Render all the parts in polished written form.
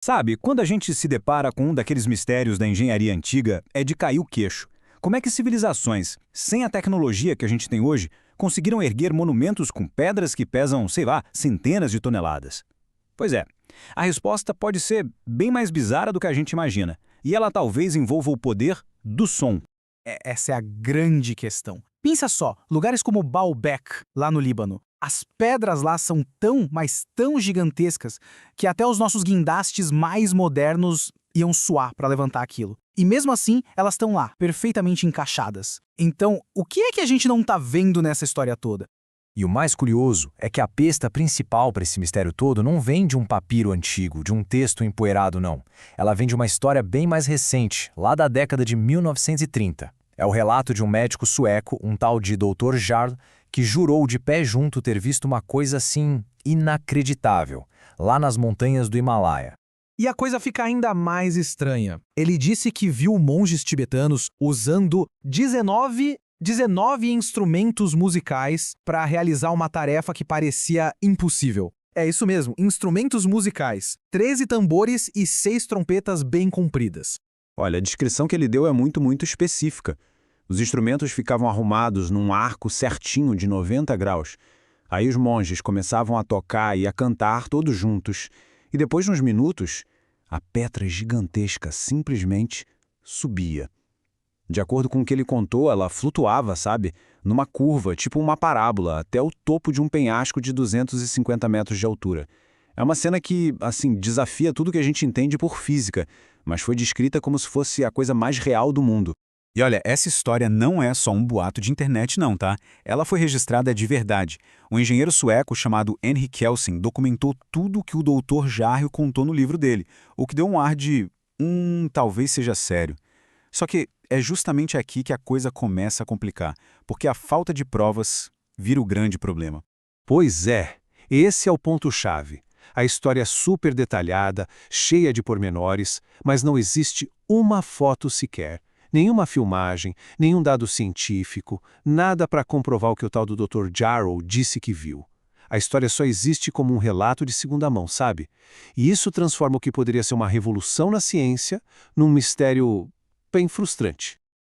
Sabe, quando a gente se depara com um daqueles mistérios da engenharia antiga, é de cair o queixo. Como é que civilizações, sem a tecnologia que a gente tem hoje, conseguiram erguer monumentos com pedras que pesam, sei lá, centenas de toneladas? Pois é, a resposta pode ser bem mais bizarra do que a gente imagina, e ela talvez envolva o poder do som. Essa é a grande questão. Pensa só, lugares como Baalbek, lá no Líbano. As pedras lá são tão, mas tão gigantescas que até os nossos guindastes mais modernos iam suar para levantar aquilo. E mesmo assim, elas estão lá, perfeitamente encaixadas. Então, o que é que a gente não tá vendo nessa história toda? E o mais curioso é que a pista principal para esse mistério todo não vem de um papiro antigo, de um texto empoeirado, não. Ela vem de uma história bem mais recente, lá da década de 1930. É o relato de um médico sueco, um tal de Dr. Jarl, que jurou de pé junto ter visto uma coisa assim inacreditável, lá nas montanhas do Himalaia. E a coisa fica ainda mais estranha. Ele disse que viu monges tibetanos usando 19 instrumentos musicais para realizar uma tarefa que parecia impossível. É isso mesmo, instrumentos musicais. 13 tambores e 6 trompetas bem compridas. Olha, a descrição que ele deu é muito específica. Os instrumentos ficavam arrumados num arco certinho de 90 graus. Aí os monges começavam a tocar e a cantar todos juntos. E depois de uns minutos, a pedra gigantesca simplesmente subia. De acordo com o que ele contou, ela flutuava, sabe? Numa curva, tipo uma parábola, até o topo de um penhasco de 250 metros de altura. É uma cena que, assim, desafia tudo que a gente entende por física, mas foi descrita como se fosse a coisa mais real do mundo. E olha, essa história não é só um boato de internet não, tá? Ela foi registrada de verdade. Um engenheiro sueco chamado Henrik Kelsen documentou tudo que o Dr. Jarro contou no livro dele, o que deu um ar de, talvez seja sério. Só que é justamente aqui que a coisa começa a complicar, porque a falta de provas vira o grande problema. Pois é, esse é o ponto-chave. A história é super detalhada, cheia de pormenores, mas não existe uma foto sequer. Nenhuma filmagem, nenhum dado científico, nada para comprovar o que o tal do Dr. Jarrow disse que viu. A história só existe como um relato de segunda mão, sabe? E isso transforma o que poderia ser uma revolução na ciência num mistério bem frustrante.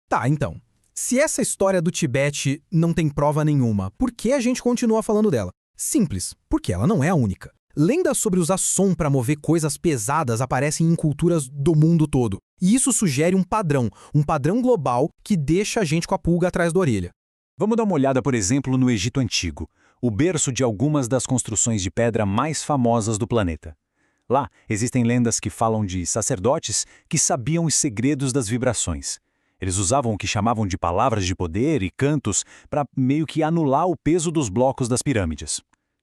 Tá, então. Se essa história do Tibete não tem prova nenhuma, por que a gente continua falando dela? Simples, porque ela não é a única. Lendas sobre usar som para mover coisas pesadas aparecem em culturas do mundo todo. E isso sugere um padrão global que deixa a gente com a pulga atrás da orelha. Vamos dar uma olhada, por exemplo, no Egito Antigo, o berço de algumas das construções de pedra mais famosas do planeta. Lá, existem lendas que falam de sacerdotes que sabiam os segredos das vibrações. Eles usavam o que chamavam de palavras de poder e cantos para meio que anular o peso dos blocos das pirâmides.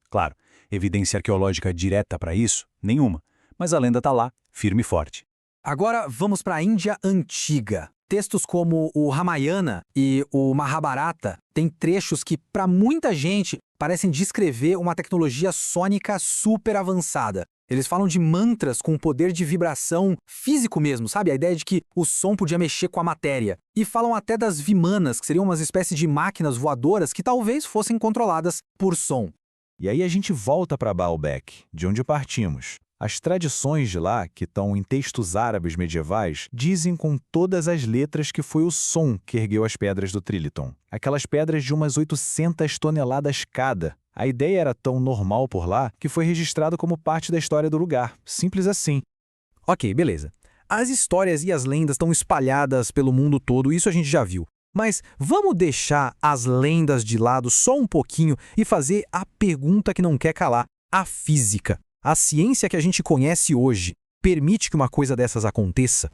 Claro, evidência arqueológica direta para isso? Nenhuma. Mas a lenda está lá, firme e forte. Agora vamos para a Índia Antiga. Textos como o Ramayana e o Mahabharata têm trechos que, para muita gente, parecem descrever uma tecnologia sônica super avançada. Eles falam de mantras com poder de vibração físico mesmo, sabe? A ideia de que o som podia mexer com a matéria. E falam até das vimanas, que seriam umas espécies de máquinas voadoras que talvez fossem controladas por som. E aí a gente volta para Baalbek, de onde partimos. As tradições de lá, que estão em textos árabes medievais, dizem com todas as letras que foi o som que ergueu as pedras do Trilithon. Aquelas pedras de umas 800 toneladas cada. A ideia era tão normal por lá que foi registrado como parte da história do lugar. Simples assim. Ok, beleza. As histórias e as lendas estão espalhadas pelo mundo todo, isso a gente já viu. Mas vamos deixar as lendas de lado só um pouquinho e fazer a pergunta que não quer calar: a física. A ciência que a gente conhece hoje permite que uma coisa dessas aconteça?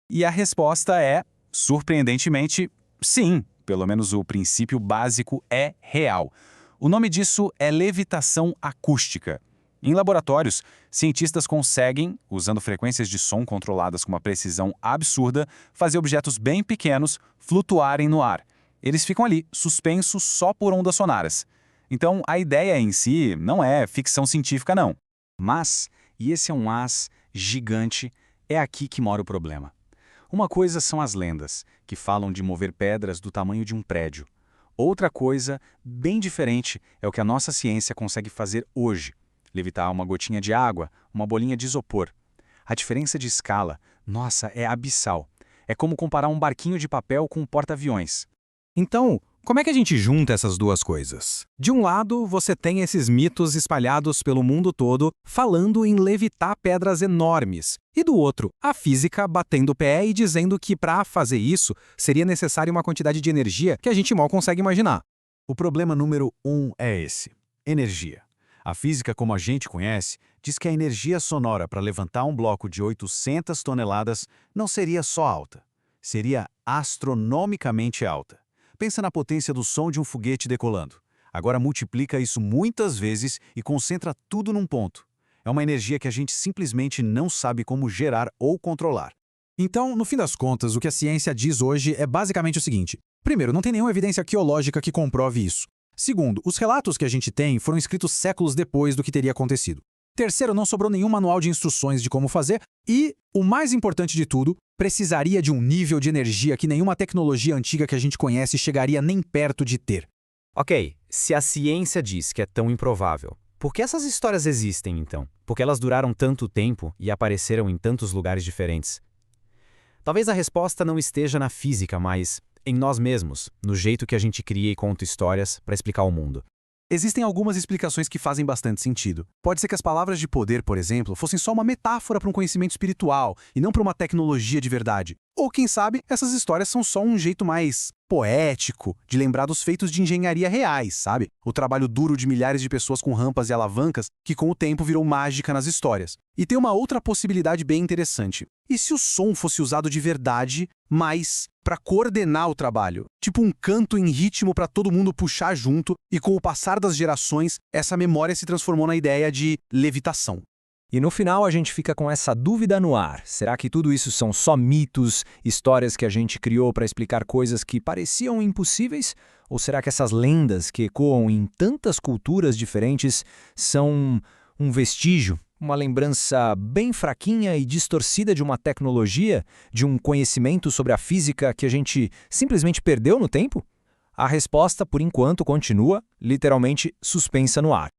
E a resposta é, surpreendentemente, sim. Pelo menos o princípio básico é real. O nome disso é levitação acústica. Em laboratórios, cientistas conseguem, usando frequências de som controladas com uma precisão absurda, fazer objetos bem pequenos flutuarem no ar. Eles ficam ali, suspensos só por ondas sonoras. Então, a ideia em si não é ficção científica, não. Mas, e esse é um as gigante, é aqui que mora o problema. Uma coisa são as lendas, que falam de mover pedras do tamanho de um prédio. Outra coisa, bem diferente, é o que a nossa ciência consegue fazer hoje. Levitar uma gotinha de água, uma bolinha de isopor. A diferença de escala, nossa, é abissal. É como comparar um barquinho de papel com um porta-aviões. Então, como é que a gente junta essas duas coisas? De um lado, você tem esses mitos espalhados pelo mundo todo falando em levitar pedras enormes. E do outro, a física batendo o pé e dizendo que para fazer isso seria necessária uma quantidade de energia que a gente mal consegue imaginar. O problema número 1 é esse: energia. A física, como a gente conhece, diz que a energia sonora para levantar um bloco de 800 toneladas não seria só alta, seria astronomicamente alta. Pensa na potência do som de um foguete decolando. Agora multiplica isso muitas vezes e concentra tudo num ponto. É uma energia que a gente simplesmente não sabe como gerar ou controlar. Então, no fim das contas, o que a ciência diz hoje é basicamente o seguinte. Primeiro, não tem nenhuma evidência arqueológica que comprove isso. Segundo, os relatos que a gente tem foram escritos séculos depois do que teria acontecido. Terceiro, não sobrou nenhum manual de instruções de como fazer. E, o mais importante de tudo, precisaria de um nível de energia que nenhuma tecnologia antiga que a gente conhece chegaria nem perto de ter. Ok, se a ciência diz que é tão improvável, por que essas histórias existem, então? Porque elas duraram tanto tempo e apareceram em tantos lugares diferentes? Talvez a resposta não esteja na física, mas em nós mesmos, no jeito que a gente cria e conta histórias para explicar o mundo. Existem algumas explicações que fazem bastante sentido. Pode ser que as palavras de poder, por exemplo, fossem só uma metáfora para um conhecimento espiritual e não para uma tecnologia de verdade. Ou, quem sabe, essas histórias são só um jeito mais poético de lembrar dos feitos de engenharia reais, sabe? O trabalho duro de milhares de pessoas com rampas e alavancas que com o tempo virou mágica nas histórias. E tem uma outra possibilidade bem interessante. E se o som fosse usado de verdade, mas para coordenar o trabalho? Tipo um canto em ritmo para todo mundo puxar junto, e com o passar das gerações, essa memória se transformou na ideia de levitação. E no final a gente fica com essa dúvida no ar. Será que tudo isso são só mitos, histórias que a gente criou para explicar coisas que pareciam impossíveis? Ou será que essas lendas que ecoam em tantas culturas diferentes são um vestígio, uma lembrança bem fraquinha e distorcida de uma tecnologia, de um conhecimento sobre a física que a gente simplesmente perdeu no tempo? A resposta, por enquanto, continua literalmente suspensa no ar.